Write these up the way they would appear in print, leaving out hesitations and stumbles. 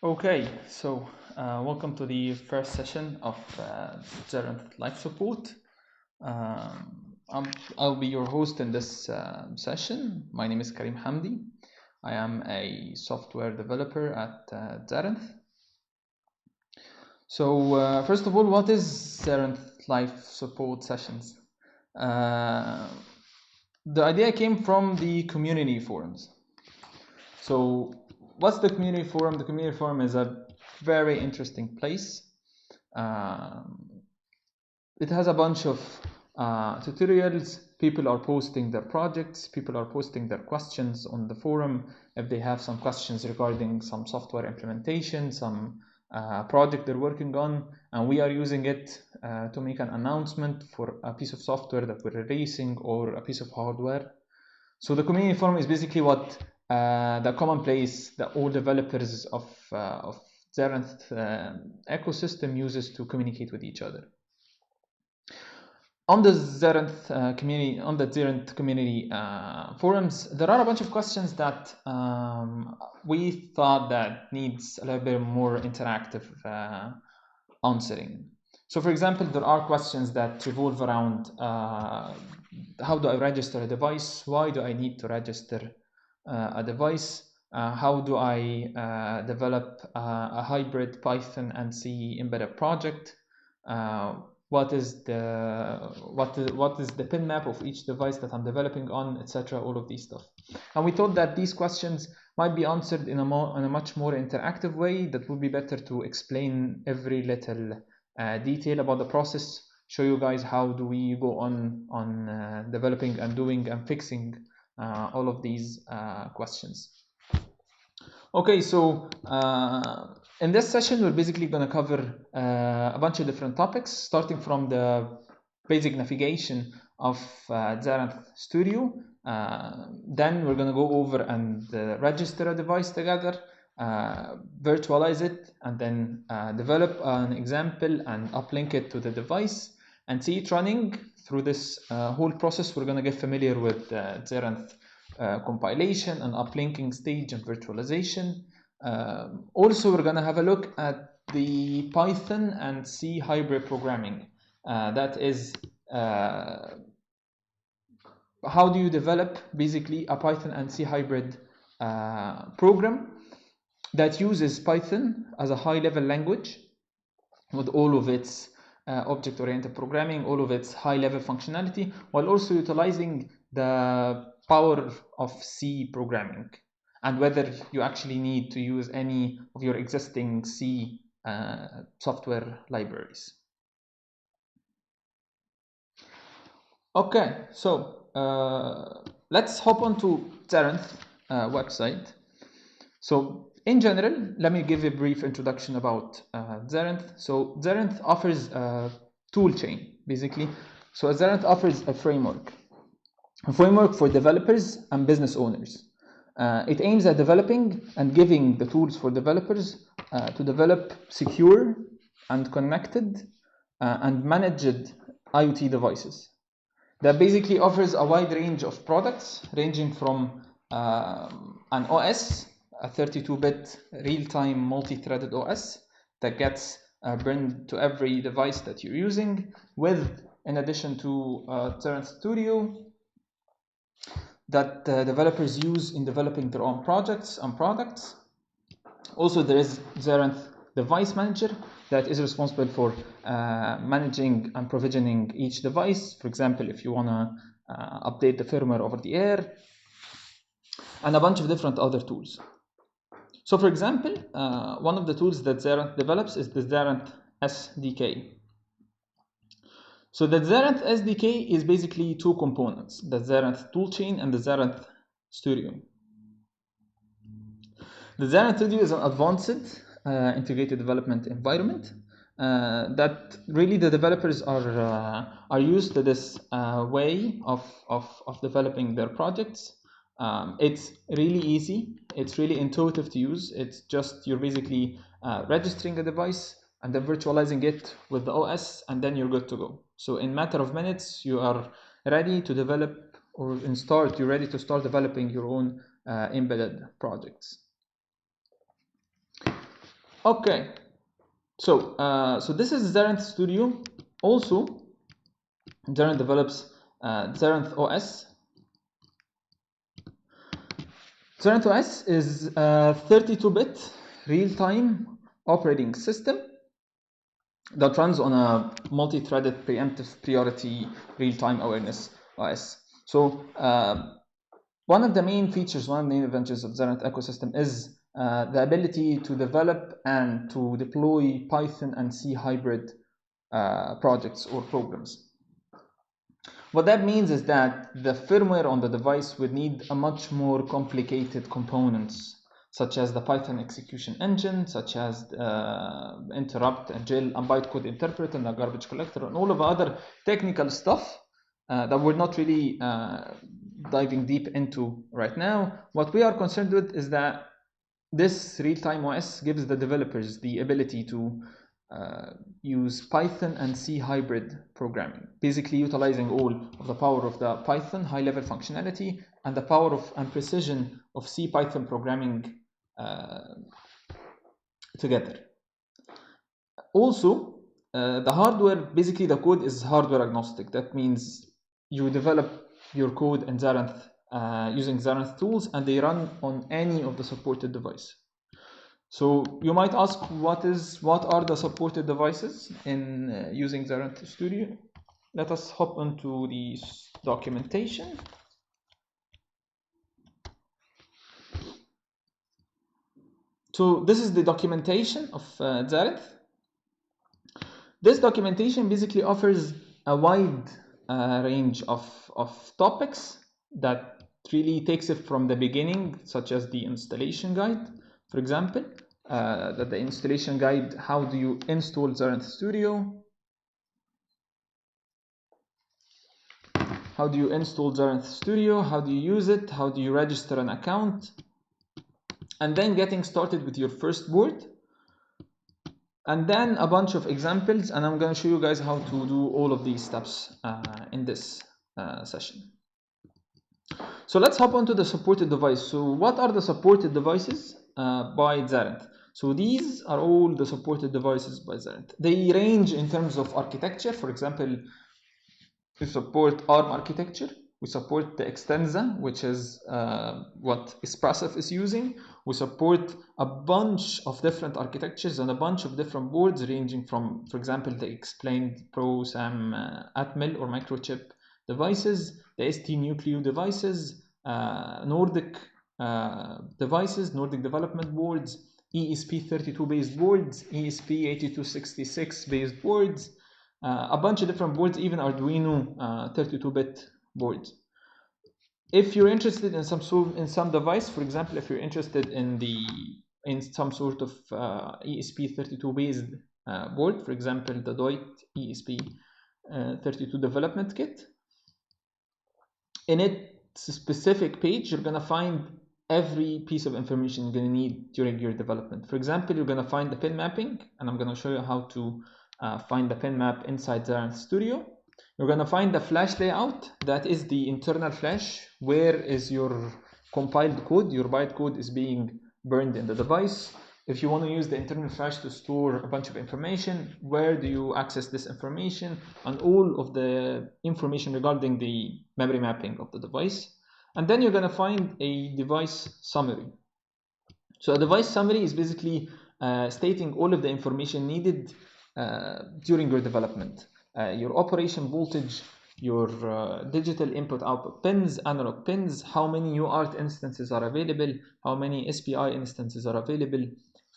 Okay, so welcome to the first session of Zerynth Life Support. I'll be your host in this session. My name is Karim Hamdi. I am a software developer at Zerynth. So first of all, what is Zerynth Life Support Sessions? The idea came from the community forums. So what's the community forum? The community forum is a very interesting place. It has a bunch of tutorials. People are posting their projects. People are posting their questions on the forum. If they have some questions regarding some software implementation, some project they're working on, and we are using it to make an announcement for a piece of software that we're releasing or a piece of hardware. So the community forum is basically what the common place that all developers of Zerynth ecosystem uses to communicate with each other. On the Zerynth community forums, there are a bunch of questions that we thought that needs a little bit more interactive answering. So for example, there are questions that revolve around how do I register a device? Why do I need to register a device? How do I develop a hybrid Python and C embedded project? What is the pin map of each device that I'm developing on, etc. All of these stuff. And we thought that these questions might be answered in a much more interactive way that would be better to explain every little detail about the process, show you guys how do we go on developing and doing and fixing all of these questions. Okay, so in this session, we're basically going to cover a bunch of different topics, starting from the basic navigation of Zerynth Studio. Then we're going to go over and register a device together, virtualize it, and then develop an example and uplink it to the device and see it running. Through this whole process, we're going to get familiar with Zerynth compilation and uplinking stage and virtualization. Also, we're going to have a look at the Python and C hybrid programming. That is, how do you develop basically a Python and C hybrid program that uses Python as a high-level language with all of its object-oriented programming, all of its high-level functionality, while also utilizing the power of C programming, and whether you actually need to use any of your existing C software libraries. Okay, so let's hop onto Zerynth website. So in general, let me give a brief introduction about Zerynth. So Zerynth offers a tool chain, basically. So Zerynth offers a framework for developers and business owners. It aims at developing and giving the tools for developers to develop secure and connected and managed IoT devices. That basically offers a wide range of products, ranging from an OS, a 32-bit real-time multi-threaded OS that gets burned to every device that you're using, with, in addition to Zerynth Studio, that developers use in developing their own projects and products. Also, there is Zerynth Device Manager that is responsible for managing and provisioning each device. For example, if you want to update the firmware over the air, and a bunch of different other tools. So for example, one of the tools that Zerynth develops is the Zerynth SDK. So the Zerynth SDK is basically two components, the Zerynth toolchain and the Zerynth Studio. The Zerynth Studio is an advanced integrated development environment that really the developers are used to this way of developing their projects. It's really easy. It's really intuitive to use. It's just you're basically registering a device and then virtualizing it with the OS, and then you're good to go. So in a matter of minutes, you are ready to develop, or you're ready to start developing your own embedded projects. Okay, so this is Zerynth Studio. Also, Zerynth develops Zerynth OS. Zerynth OS is a 32-bit real-time operating system that runs on a multi-threaded preemptive priority real-time awareness OS. So one of the main features, one of the main advantages of Zerynth ecosystem is the ability to develop and to deploy Python and C hybrid projects or programs. What that means is that the firmware on the device would need a much more complicated components, such as the Python execution engine, such as interrupt and jail and bytecode interpreter and the garbage collector and all of the other technical stuff that we're not really diving deep into right now. What we are concerned with is that this real-time OS gives the developers the ability to use Python and C hybrid programming, basically utilizing all of the power of the Python high-level functionality and the power of and precision of C Python programming together. Also, the hardware, basically the code is hardware agnostic. That means you develop your code in Zerynth using Zerynth tools, and they run on any of the supported device. So you might ask, what are the supported devices in using Zerynth Studio? Let us hop into the documentation. So this is the documentation of Zerynth. This documentation basically offers a wide range of topics that really takes it from the beginning, such as the installation guide, for example, that the installation guide, how do you install Zerynth Studio? How do you install Zerynth Studio? How do you use it? How do you register an account? And then getting started with your first board. And then a bunch of examples, and I'm going to show you guys how to do all of these steps in this session. So let's hop onto the supported device. So what are the supported devices by Zerynth? So these are all the supported devices by Zerynth. They range in terms of architecture. For example, we support ARM architecture. We support the Extensa, which is what Espressif is using. We support a bunch of different architectures and a bunch of different boards, ranging from, for example, the explained Pro, SAM, Atmel or microchip devices, the ST Nucleo devices, Nordic devices, Nordic development boards, ESP32 based boards, ESP8266 based boards, a bunch of different boards, even Arduino 32-bit boards. If you're interested in some device, for example, if you're interested in some sort of ESP32 based board, for example, the Doit ESP32 development kit, in its specific page, you're gonna find every piece of information you're gonna need during your development. For example, you're gonna find the pin mapping, and I'm gonna show you how to find the pin map inside Zerynth Studio. You're going to find the flash layout, that is the internal flash, where is your compiled code, your bytecode is being burned in the device. If you want to use the internal flash to store a bunch of information, where do you access this information, and all of the information regarding the memory mapping of the device. And then you're going to find a device summary. So a device summary is basically stating all of the information needed during your development. Your operation voltage, your digital input output pins, analog pins, how many UART instances are available, how many SPI instances are available,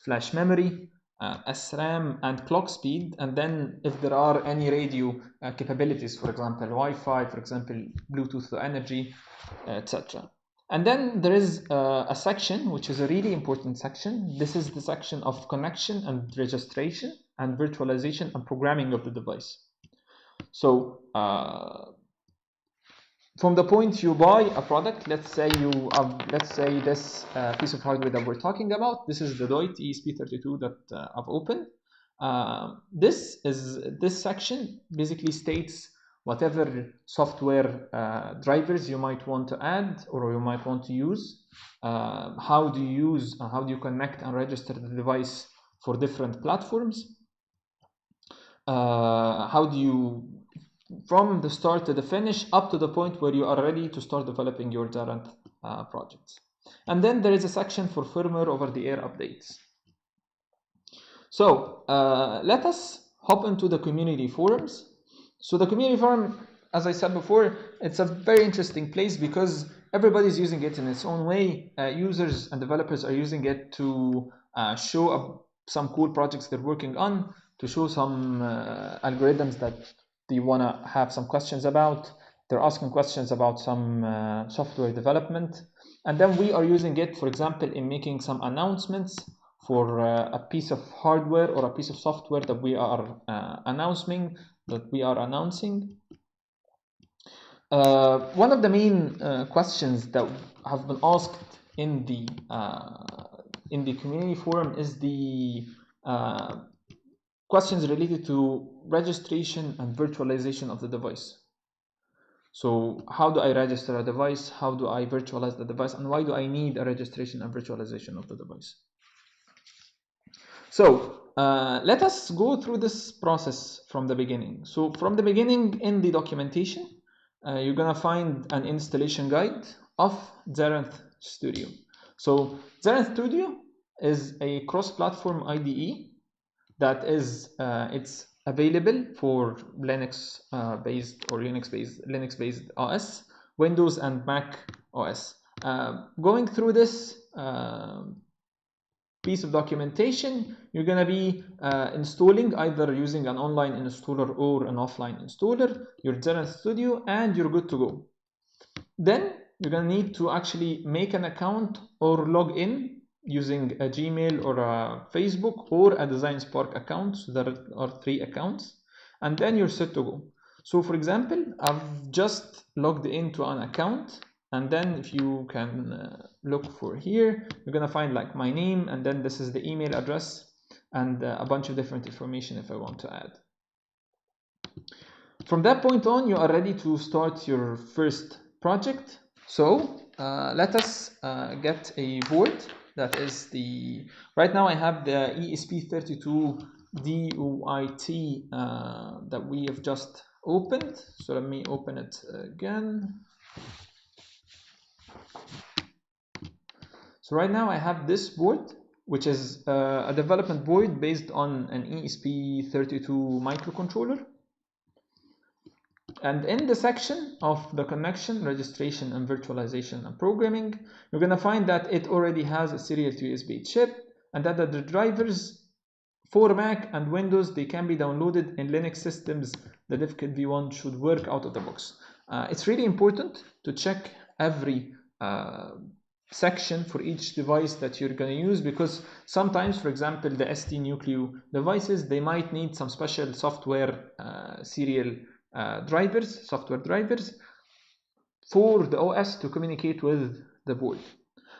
flash memory, SRAM, and clock speed, and then if there are any radio capabilities, for example, Wi-Fi, for example, Bluetooth to energy, etc. And then there is a section which is a really important section. This is the section of connection and registration and virtualization and programming of the device. So from the point you buy a product, let's say this piece of hardware that we're talking about, this is the Doit ESP32 that I've opened. This section basically states whatever software drivers you might want to add or you might want to use, how do you connect and register the device for different platforms. How do you, from the start to the finish, up to the point where you are ready to start developing your Zerynth projects. And then there is a section for firmware over-the-air updates. So let us hop into the community forums. So the community forum, as I said before, it's a very interesting place because everybody's using it in its own way. Users and developers are using it to show some cool projects they're working on, to show some algorithms that they want to have some questions about. They're asking questions about some software development. And then we are using it, for example, in making some announcements for a piece of hardware or a piece of software that we are announcing. One of the main questions that have been asked in the community forum is the questions related to registration and virtualization of the device. So how do I register a device? How do I virtualize the device? And why do I need a registration and virtualization of the device? So let us go through this process from the beginning. So from the beginning in the documentation, you're going to find an installation guide of Zerynth Studio. So Zerynth Studio is a cross-platform IDE that is it's available for Linux based or Linux based OS, Windows and Mac OS. Going through this piece of documentation, you're going to be installing, either using an online installer or an offline installer, your Zerynth Studio, and you're good to go. Then you're going to need to actually make an account or log in using a Gmail or a Facebook or a Design Spark account. So there are 3 accounts, and then you're set to go. So for example, I've just logged into an account, and then if you can look for here, you're gonna find like my name, and then this is the email address and a bunch of different information if I want to add. From that point on, you are ready to start your first project. So let us get a board. That is the, right now I have the ESP32 DOIT that we have just opened. So let me open it again. So right now I have this board, which is a development board based on an ESP32 microcontroller. And in the section of the connection, registration, and virtualization and programming, you're going to find that it already has a serial to USB chip, and that the drivers for Mac and Windows, they can be downloaded in Linux systems. The DivKit V1 should work out of the box. It's really important to check every section for each device that you're going to use, because sometimes, for example, the ST Nucleo devices, they might need some special software serial software drivers for the OS to communicate with the board.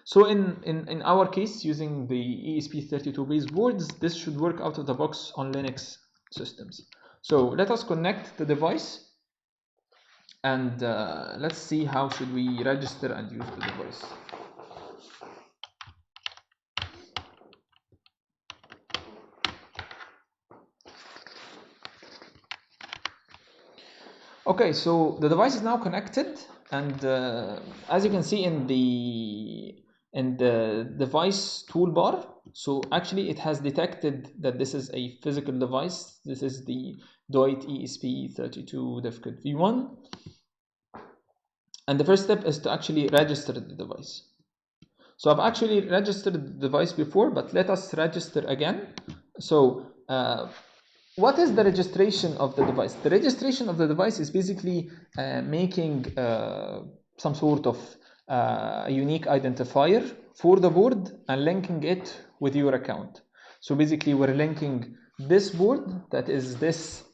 So in our case, using the ESP32 based boards, this should work out of the box on Linux systems. So let us connect the device, and let's see how should we register and use the device. Okay, so the device is now connected, and as you can see in the device toolbar, so actually it has detected that this is a physical device. This is the DOIT ESP32 DivKit V1, and the first step is to actually register the device. So I've actually registered the device before, but let us register again. So what is the registration of the device? The registration of the device is basically making some sort of a unique identifier for the board and linking it with your account. So basically we're linking this board, that is this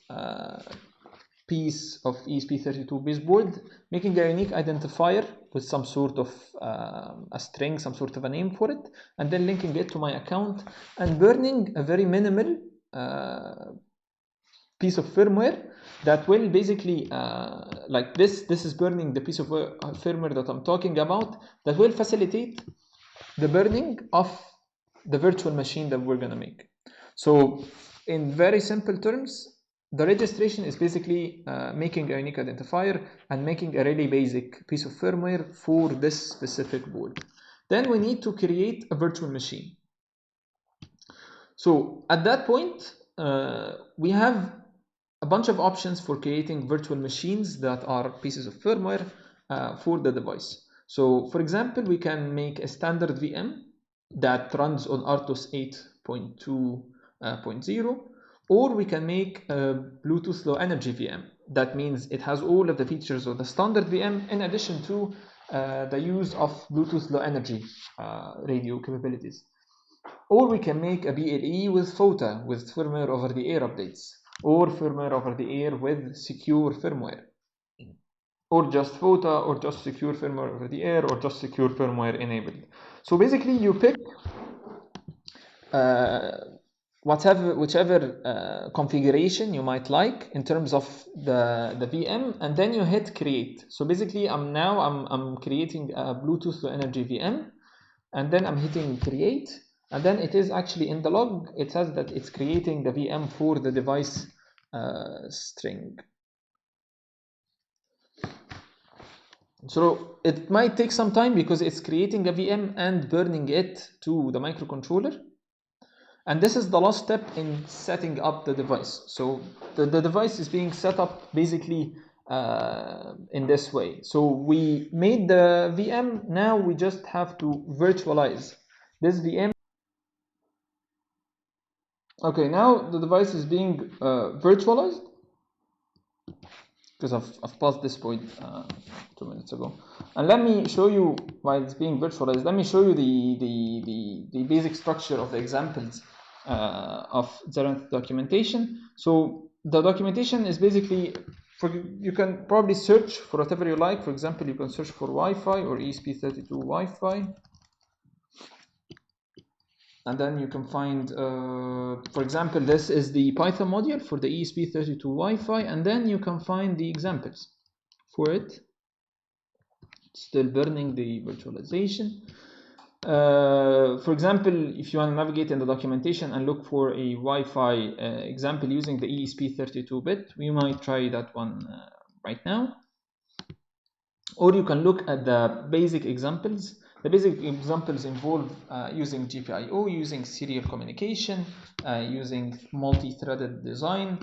piece of ESP32 baseboard, making a unique identifier with some sort of a string, some sort of a name for it, and then linking it to my account and burning a very minimal piece of firmware that will basically like this is burning the piece of firmware that I'm talking about, that will facilitate the burning of the virtual machine that we're going to make. So in very simple terms, the registration is basically making a unique identifier and making a really basic piece of firmware for this specific board. Then we need to create a virtual machine. So at that point, we have a bunch of options for creating virtual machines that are pieces of firmware for the device. So for example, we can make a standard VM that runs on RTOS 8.2.0, or we can make a Bluetooth Low Energy VM. That means it has all of the features of the standard VM in addition to the use of Bluetooth Low Energy radio capabilities. Or we can make a BLE with FOTA, with firmware over the air updates, or firmware over the air with secure firmware, or just FOTA, or just secure firmware over the air, or just secure firmware enabled. So basically you pick whichever configuration you might like in terms of the VM, and then you hit create. So basically I'm creating a Bluetooth Low Energy VM, and then I'm hitting create, and then it is actually in the log, it says that it's creating the VM for the device string. So it might take some time because it's creating a VM and burning it to the microcontroller. And this is the last step in setting up the device. So the device is being set up basically in this way. So we made the VM, now we just have to virtualize this VM. Okay, now the device is being virtualized, because I've passed this point 2 minutes ago. And let me show you, while it's being virtualized, let me show you the basic structure of the examples of Zerynth documentation. So the documentation is basically, you can probably search for whatever you like. For example, you can search for Wi-Fi or ESP32 Wi-Fi. And then you can find, for example, this is the Python module for the ESP32 Wi-Fi, and then you can find the examples for it. Still burning the virtualization. For example, if you want to navigate in the documentation and look for a Wi-Fi example using the ESP32-bit, we might try that one right now. Or you can look at the basic examples. The basic examples involve using GPIO, using serial communication, using multi-threaded design,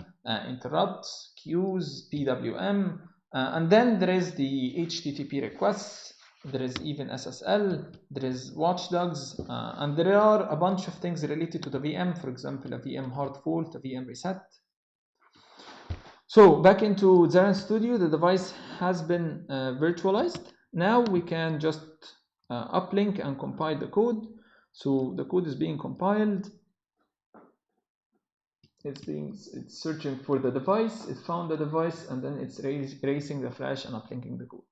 interrupts, queues, PWM, and then there is the HTTP requests, there is even SSL, there is watchdogs, and there are a bunch of things related to the VM, for example, a VM hard fault, a VM reset. So back into Zerynth Studio, the device has been virtualized. Now we can just uplink and compile the code. So the code is being compiled. It's searching for the device. It found the device, and then it's erasing the flash and uplinking the code.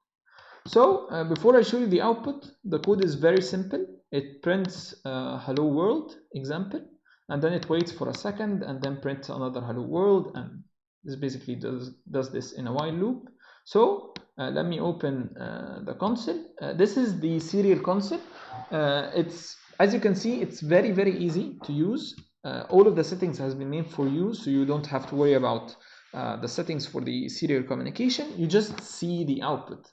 So before I show you the output, the code is very simple. It prints hello world example, and then it waits for a second, and then prints another hello world, and this basically does this in a while loop. So let me open the console. This is the serial console. It's, as you can see, it's very easy to use. All of the settings has been made for you, so you don't have to worry about the settings for the serial communication. You just see the output.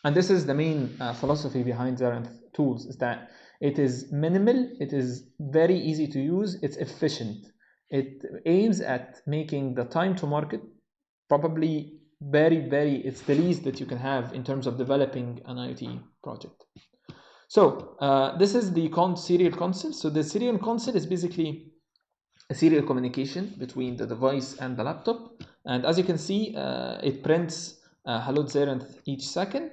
And this is the main philosophy behind Zerynth tools, is that it is minimal, it is very easy to use, it's efficient. It aims at making the time to market probably it's the least that you can have in terms of developing an IoT project. So this is the serial console. So the serial console is basically a serial communication between the device and the laptop. And as you can see, it prints hello Zerynth each second.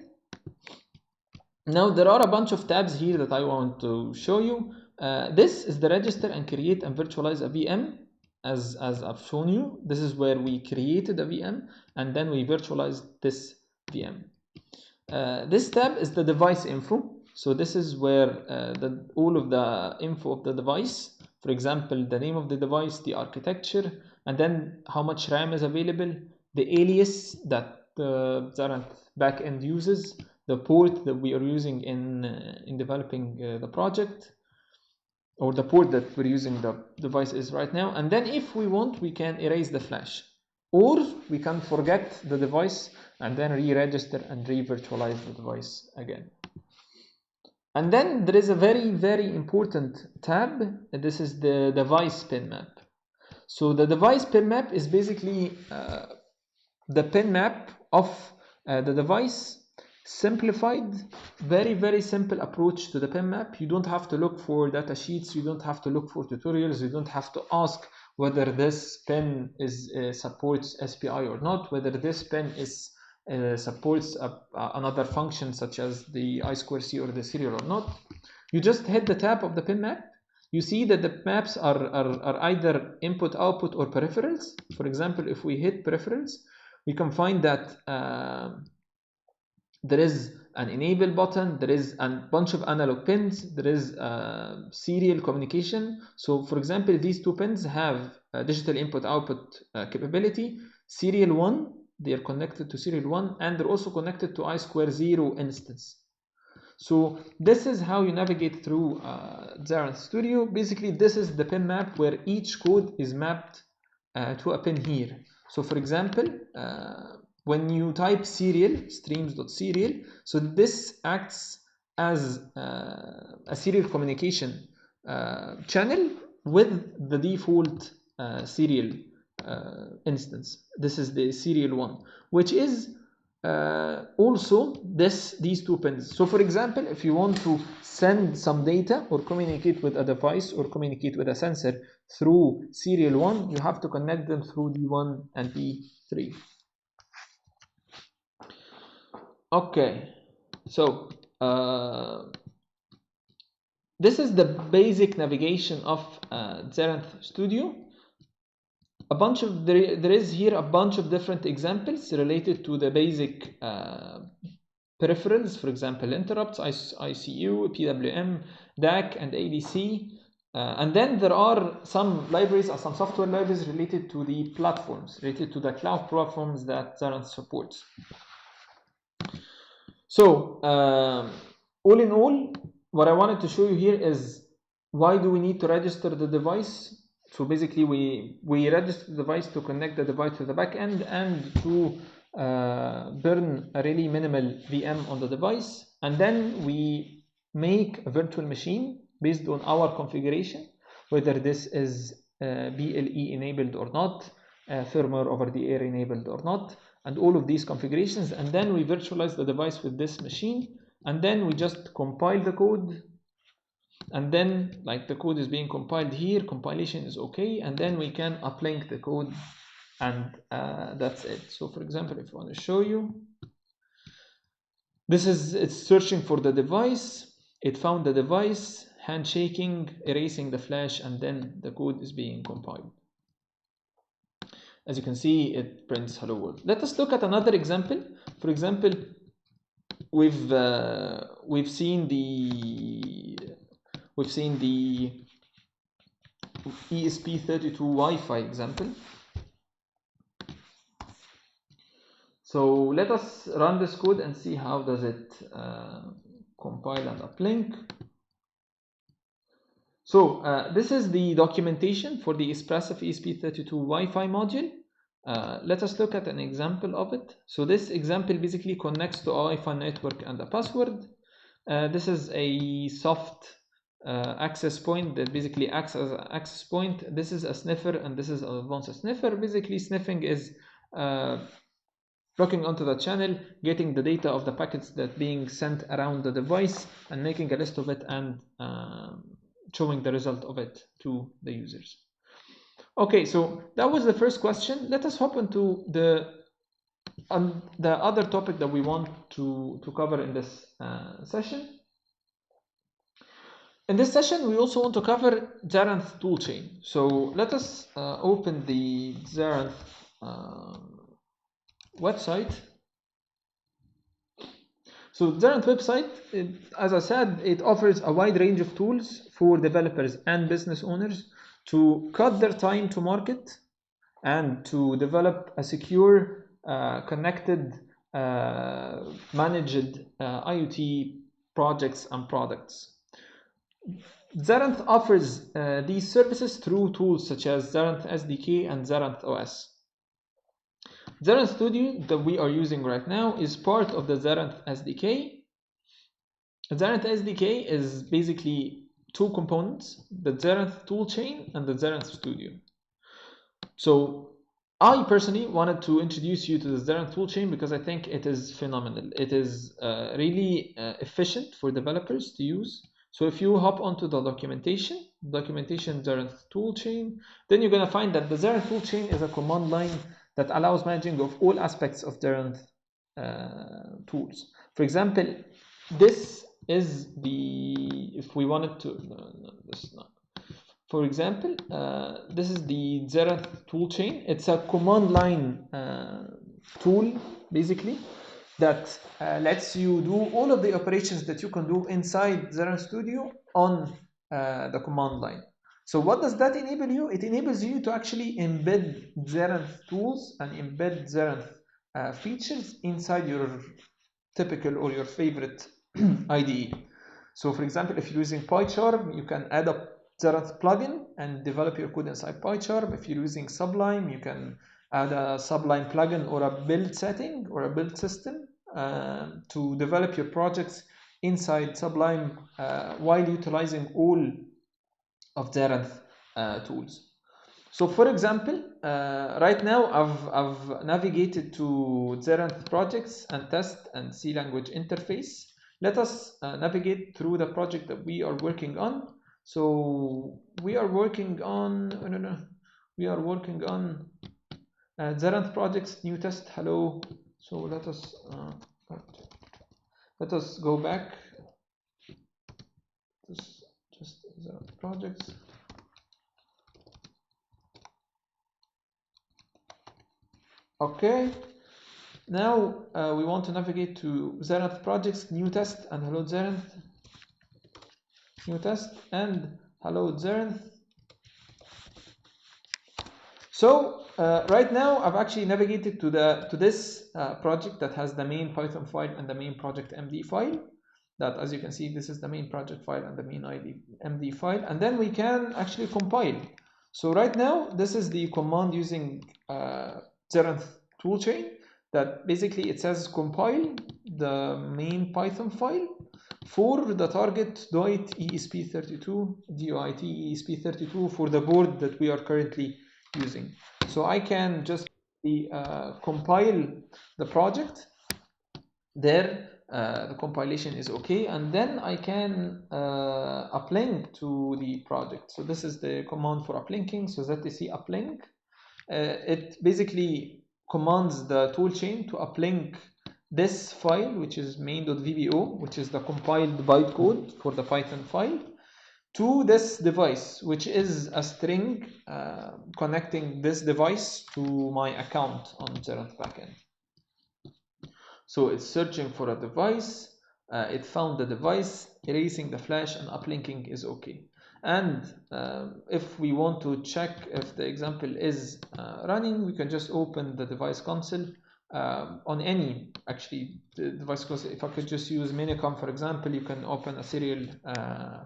Now there are a bunch of tabs here that I want to show you. This is the register and create and virtualize a VM. As I've shown you, this is where we created a VM and then we virtualized this VM. This tab is the device info. So this is where all of the info of the device, for example, the name of the device, the architecture, and then how much RAM is available, the alias that the Zerynth backend uses, the port that we are using in developing the project, or the port that we're using the device is right now. And then if we want, we can erase the flash, or we can forget the device and then re-register and re-virtualize the device again. And then there is a very, very important tab. This is the device pin map. So the device pin map is basically the pin map of the device, simplified, very, very simple approach to the pin map. You don't have to look for data sheets, you don't have to look for tutorials, you don't have to ask whether this pin is supports SPI or not, whether this pin is supports another function such as the I2C or the serial or not. You just hit the tab of the pin map. You see that the maps are either input, output, or peripherals. For example, if we hit peripherals, we can find that there is an enable button, there is a bunch of analog pins, there is serial communication. So for example, these two pins have digital input output capability. Serial 1, they are connected to serial 1, and they're also connected to I2C instance. So this is how you navigate through Zerynth Studio. Basically, this is the pin map where each code is mapped to a pin here. So for example, when you type serial, streams.serial, so this acts as a serial communication channel with the default serial instance. This is the serial 1, which is also these two pins. So for example, if you want to send some data or communicate with a device or communicate with a sensor through serial 1, you have to connect them through D1 and D3. Okay, so this is the basic navigation of Zerynth Studio. There is here a bunch of different examples related to the basic peripherals, for example, interrupts, ICU, PWM, DAC, and ADC. And then there are some libraries or some software libraries related to the platforms, related to the cloud platforms that Zerynth supports. So, all in all, what I wanted to show you here is why do we need to register the device? So basically, we register the device to connect the device to the backend and to burn a really minimal VM on the device. And then we make a virtual machine based on our configuration, whether this is BLE enabled or not, firmware over the air enabled or not, and all of these configurations. And then we virtualize the device with this machine. And then we just compile the code. And then, like, the code is being compiled here, compilation is okay, and then we can uplink the code, and that's it. So for example, if I want to show you, it's searching for the device, it found the device, handshaking, erasing the flash, and then the code is being compiled. As you can see, it prints hello world. Let us look at another example. For example, we've seen the ESP32 Wi-Fi example. So let us run this code and see how does it compile and uplink. So this is the documentation for the Espressif ESP32 Wi-Fi module. Let us look at an example of it. So this example basically connects to a Wi-Fi network and a password. This is a soft access point that basically acts as an access point. This is a sniffer and this is an advanced sniffer. Basically, sniffing is looking onto the channel, getting the data of the packets that being sent around the device and making a list of it and showing the result of it to the users. Okay, so that was the first question. Let us hop into the other topic that we want to cover in this session. In this session, we also want to cover Zerynth toolchain. So let us open the Zerynth website. So Zerynth website, as I said, it offers a wide range of tools for developers and business owners to cut their time to market and to develop a secure, connected, managed IoT projects and products. Zerynth offers these services through tools such as Zerynth SDK and Zerynth OS. Zerynth Studio that we are using right now is part of the Zerynth SDK. The Zerynth SDK is basically two components, the Zerynth toolchain and the Zerynth Studio. So I personally wanted to introduce you to the Zerynth toolchain because I think it is phenomenal. It is really efficient for developers to use. So if you hop onto the documentation Zerynth toolchain, then you're going to find that the Zerynth toolchain is a command line that allows managing of all aspects of Zerynth tools. For example, this is the, if we wanted to, no, this is not. For example, this is the Zerynth toolchain. It's a command line tool, basically, that lets you do all of the operations that you can do inside Zerynth Studio on the command line. So what does that enable you? It enables you to actually embed Zerynth tools and embed Zerynth features inside your typical or your favorite IDE. So for example, if you're using PyCharm, you can add a Zerynth plugin and develop your code inside PyCharm. If you're using Sublime, you can add a Sublime plugin or a build setting or a build system to develop your projects inside Sublime while utilizing all of Zerynth tools. So for example, right now I've navigated to Zerynth projects and test and C language interface. Let us navigate through the project that we are working on. So we are working on, we are working on Zerynth projects, new test, hello. So let us go back. Just Zerynth projects. Okay, now we want to navigate to Zerynth projects, new test, and hello Zerynth, new test, and hello Zerynth. So right now I've actually navigated to this project that has the main Python file and the main project MD file. That, as you can see, this is the main project file and the main MD file, and then we can actually compile. So right now this is the command using Zerynth toolchain that basically it says compile the main Python file for the target DOIT ESP32 DOIT ESP32 for the board that we are currently using. So I can just compile the project there. The compilation is okay, and then I can uplink to the project. So this is the command for uplinking. So ZTC uplink. It basically commands the toolchain to uplink this file, which is main.vbo, which is the compiled bytecode for the Python file, to this device, which is a string connecting this device to my account on Zerynth backend. So it's searching for a device, it found the device, erasing the flash and uplinking is okay. And if we want to check if the example is running, we can just open the device console on any, actually, the device console. If I could just use Minicom, for example, you can open a serial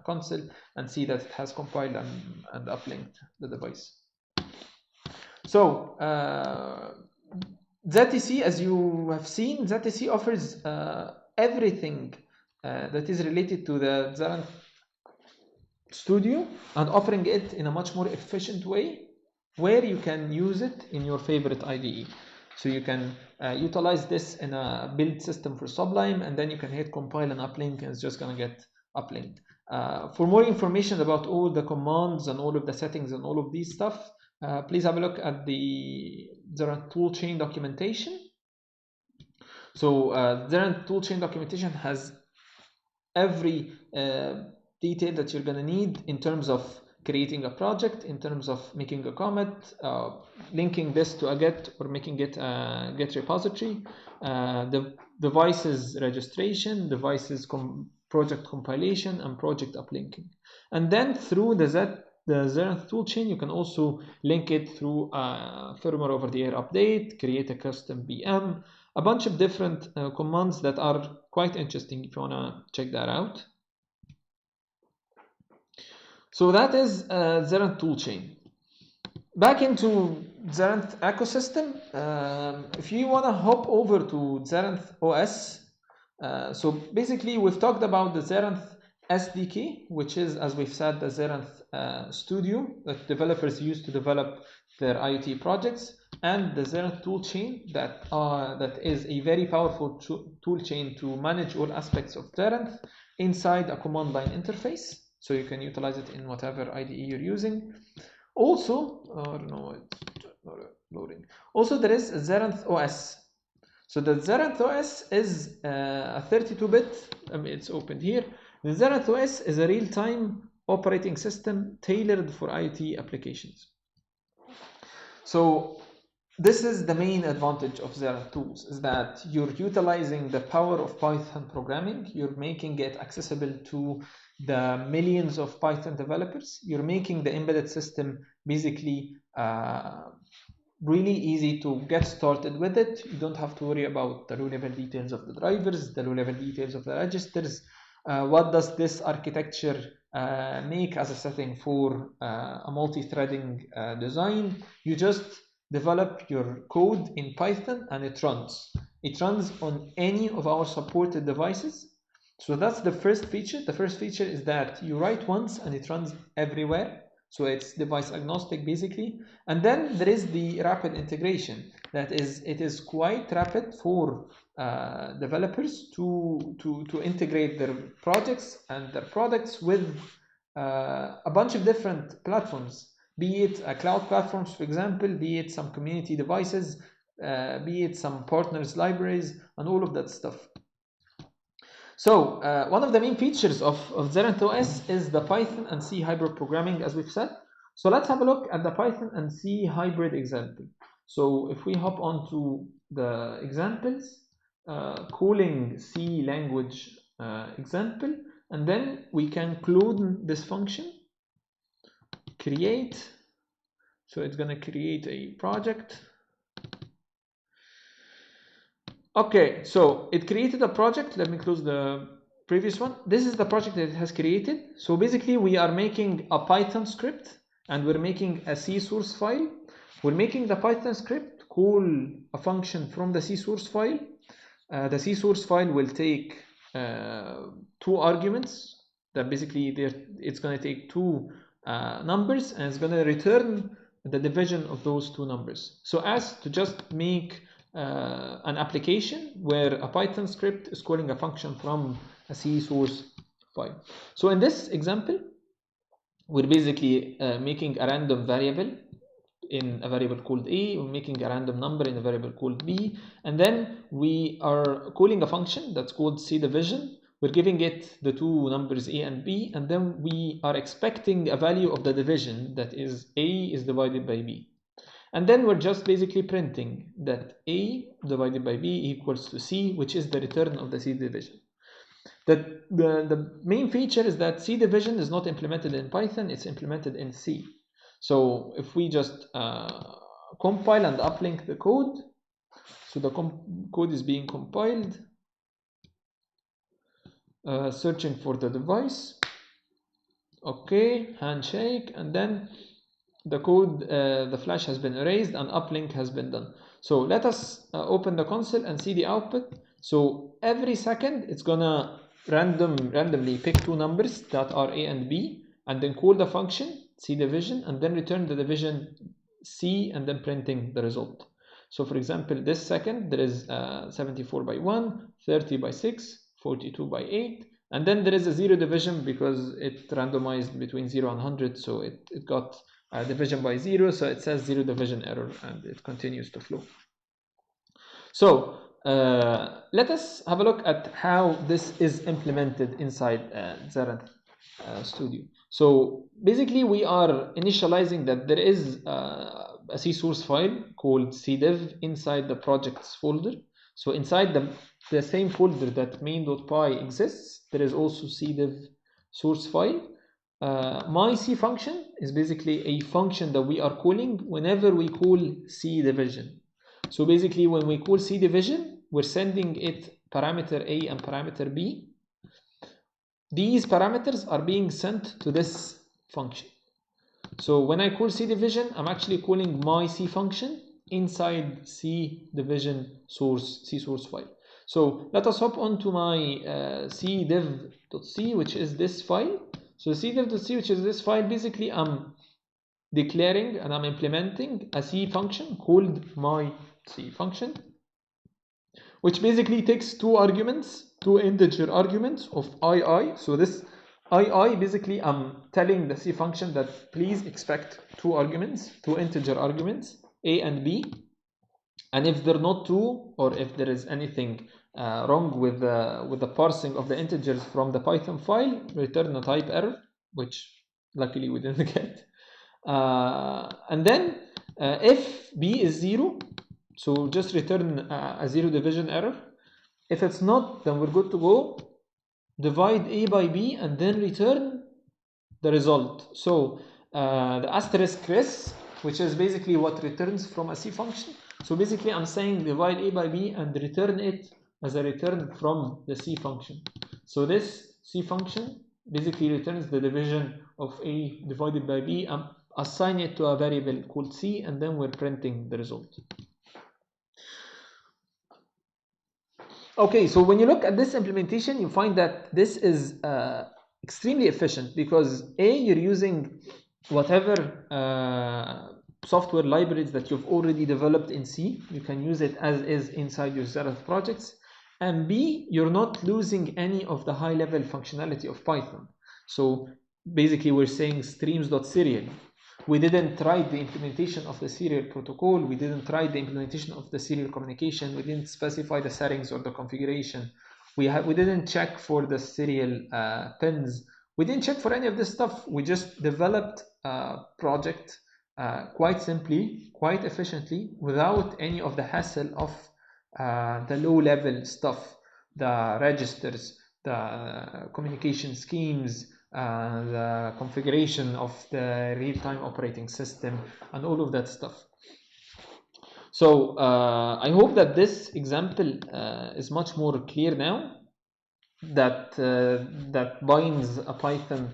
console and see that it has compiled and uplinked the device. So ZTC, as you have seen, ZTC offers everything that is related to the Zerynth Studio and offering it in a much more efficient way where you can use it in your favorite IDE. So you can utilize this in a build system for Sublime, and then you can hit compile and uplink, and it's just going to get uplinked. For more information about all the commands and all of the settings and all of these stuff, please have a look at the Zerynth toolchain documentation. So Zerynth toolchain documentation has every detail that you're going to need in terms of creating a project, in terms of making a commit, linking this to a Git or making it a Git repository, the devices registration, devices project compilation, and project uplinking. And then through the Zerynth toolchain, you can also link it through a firmware over-the-air update, create a custom VM, a bunch of different commands that are quite interesting if you want to check that out. So that is Zerynth toolchain. Back into Zerynth ecosystem, if you want to hop over to Zerynth OS, so basically we've talked about the Zerynth SDK, which is, as we've said, the Zerynth studio that developers use to develop their IoT projects, and the Zerynth toolchain that is a very powerful toolchain to manage all aspects of Zerynth inside a command line interface. So you can utilize it in whatever IDE you're using. Also, I don't know, it's not loading. Also, there is Zerynth OS. So the Zerynth OS is a 32-bit, it's opened here. The Zerynth OS is a real-time operating system tailored for IoT applications. So this is the main advantage of Zerynth tools, is that you're utilizing the power of Python programming. You're making it accessible to the millions of Python developers. You're making the embedded system basically really easy to get started with it. You don't have to worry about the low-level details of the drivers, the low-level details of the registers. What does this architecture make as a setting for a multi-threading design? You just develop your code in Python and it runs. It runs on any of our supported devices. So that's the first feature. The first feature is that you write once and it runs everywhere. So it's device agnostic basically. And then there is the rapid integration. That is, it is quite rapid for developers to integrate their projects and their products with a bunch of different platforms, be it cloud platforms, for example, be it some community devices, be it some partners libraries, and all of that stuff. So one of the main features of Zerynth OS is the Python and C hybrid programming, as we've said. So let's have a look at the Python and C hybrid example. So if we hop onto the examples, calling C language example, and then we can clone this function, create. So it's going to create a project. Okay, so it created a project. Let me close the previous one. This is the project that it has created. So basically we are making a Python script and we're making a C source file. We're making the Python script call a function from the C source file. The C source file will take two arguments that basically it's going to take two numbers and it's going to return the division of those two numbers. So as to just make an application where a Python script is calling a function from a C source file. So in this example, we're basically making a random variable in a variable called A, we're making a random number in a variable called B, and then we are calling a function that's called C division. We're giving it the two numbers A and B, and then we are expecting a value of the division, that is A is divided by B. And then we're just basically printing that A divided by B equals to C, which is the return of the C division. The main feature is that C division is not implemented in Python, it's implemented in C. So if we just compile and uplink the code, so the code is being compiled, searching for the device, okay, handshake, and then the code, the flash has been erased and uplink has been done. So let us open the console and see the output. So every second it's gonna randomly pick two numbers that are A and B, and then call the function C division and then return the division C and then printing the result. So for example, this second there is 74 by 1, 30 by 6, 42 by 8, and then there is a zero division because it randomized between 0 and 100, so it got division by 0, so it says zero division error and it continues to flow. So let us have a look at how this is implemented inside Zerynth Studio. So basically we are initializing that there is a C source file called cdiv inside the projects folder. So inside the same folder that main.py exists, there is also cdiv source file. My C function is basically a function that we are calling whenever we call C division. So basically when we call C division, we're sending it parameter A and parameter B. These parameters are being sent to this function. So when I call C division, I'm actually calling my C function inside C division source, C source file. So let us hop onto my cdiv.c, which is this file. So cdiv.c, which is this file, basically I'm declaring and I'm implementing a C function called my C function, which basically takes two integer arguments of ii. So this ii, basically I'm telling the C function that please expect two integer arguments, a and b, and if they're not true, or if there is anything wrong with the parsing of the integers from the Python file, return a type error, which luckily we didn't get. And then if b is 0, so just return a 0 division error. If it's not, then we're good to go. Divide a by b and then return the result. So the asterisk res, which is basically what returns from a C function. So basically I'm saying divide a by b and return it as a return from the C function. So this C function basically returns the division of a divided by b. Assign it to a variable called c, and then we're printing the result. Okay, so when you look at this implementation, you find that this is extremely efficient because you're using whatever software libraries that you've already developed in C. You can use it as is inside your Zerynth projects. And B, you're not losing any of the high-level functionality of Python. So basically, we're saying streams.serial. We didn't write the implementation of the serial protocol. We didn't write the implementation of the serial communication. We didn't specify the settings or the configuration. We didn't check for the serial pins. We didn't check for any of this stuff. We just developed a project quite simply, quite efficiently, without any of the hassle of the low-level stuff, the registers, the communication schemes, the configuration of the real-time operating system, and all of that stuff. So I hope that this example is much more clear now, that binds a Python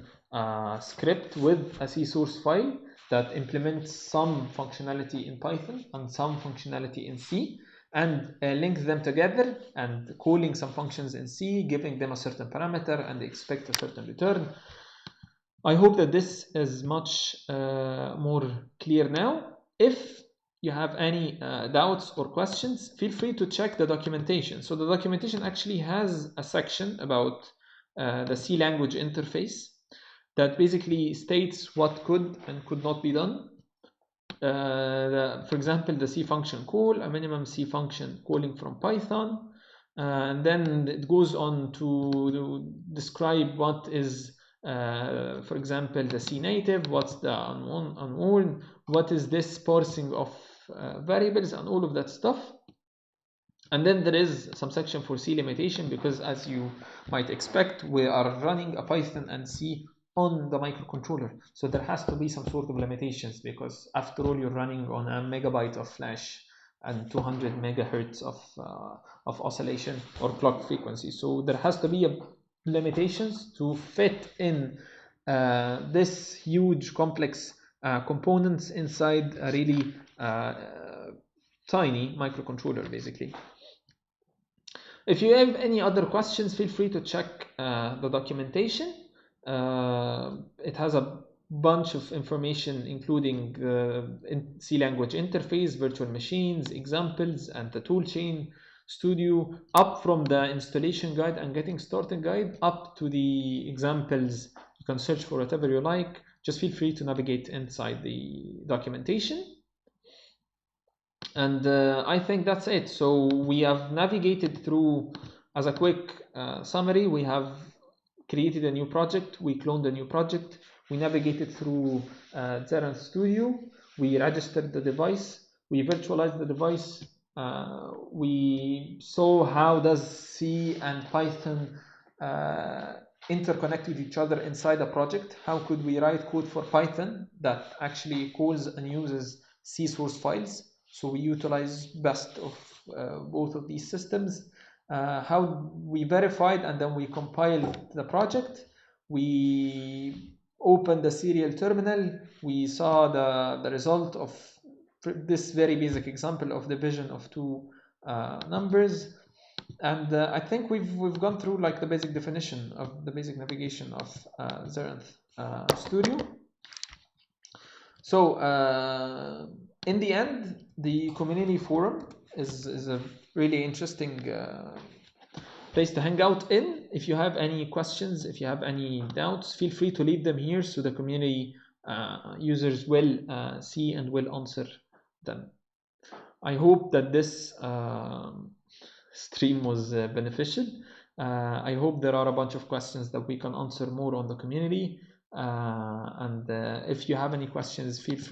script with a C source file that implements some functionality in Python and some functionality in C, and links them together and calling some functions in C, giving them a certain parameter, and they expect a certain return. I hope that this is much more clear now. If you have any doubts or questions, feel free to check the documentation. So the documentation actually has a section about the C language interface that basically states what could and could not be done. For example, the C function call, a minimum C function calling from Python, and then it goes on to describe what is, for example, the C native, what's the unworn, what is this parsing of variables, and all of that stuff. And then there is some section for C limitation, because as you might expect, we are running a Python and C on the microcontroller, so there has to be some sort of limitations, because after all, you're running on a megabyte of flash and 200 megahertz of oscillation or clock frequency. So there has to be limitations to fit in this huge complex components inside a really tiny microcontroller, basically. If you have any other questions, feel free to check the documentation. It has a bunch of information, including C language interface, virtual machines, examples, and the toolchain studio, up from the installation guide and getting started guide up to the examples. You can search for whatever you like. Just feel free to navigate inside the documentation. And I think that's it. So we have navigated through, as a quick summary, we have created a new project, we cloned a new project, we navigated through Zerynth Studio, we registered the device, we virtualized the device, we saw how does C and Python interconnect with each other inside a project. How could we write code for Python that actually calls and uses C source files? So we utilize best of both of these systems. How we verified and then we compiled the project. We opened the serial terminal, we saw the result of this very basic example of division of two numbers. And I think we've gone through like the basic definition of the basic navigation of Zerynth Studio. So in the end, the community forum is a really interesting place to hang out in. If you have any questions, if you have any doubts, feel free to leave them here so the community users will see and will answer them. I hope that this stream was beneficial. I hope there are a bunch of questions that we can answer more on the community. And if you have any questions, feel free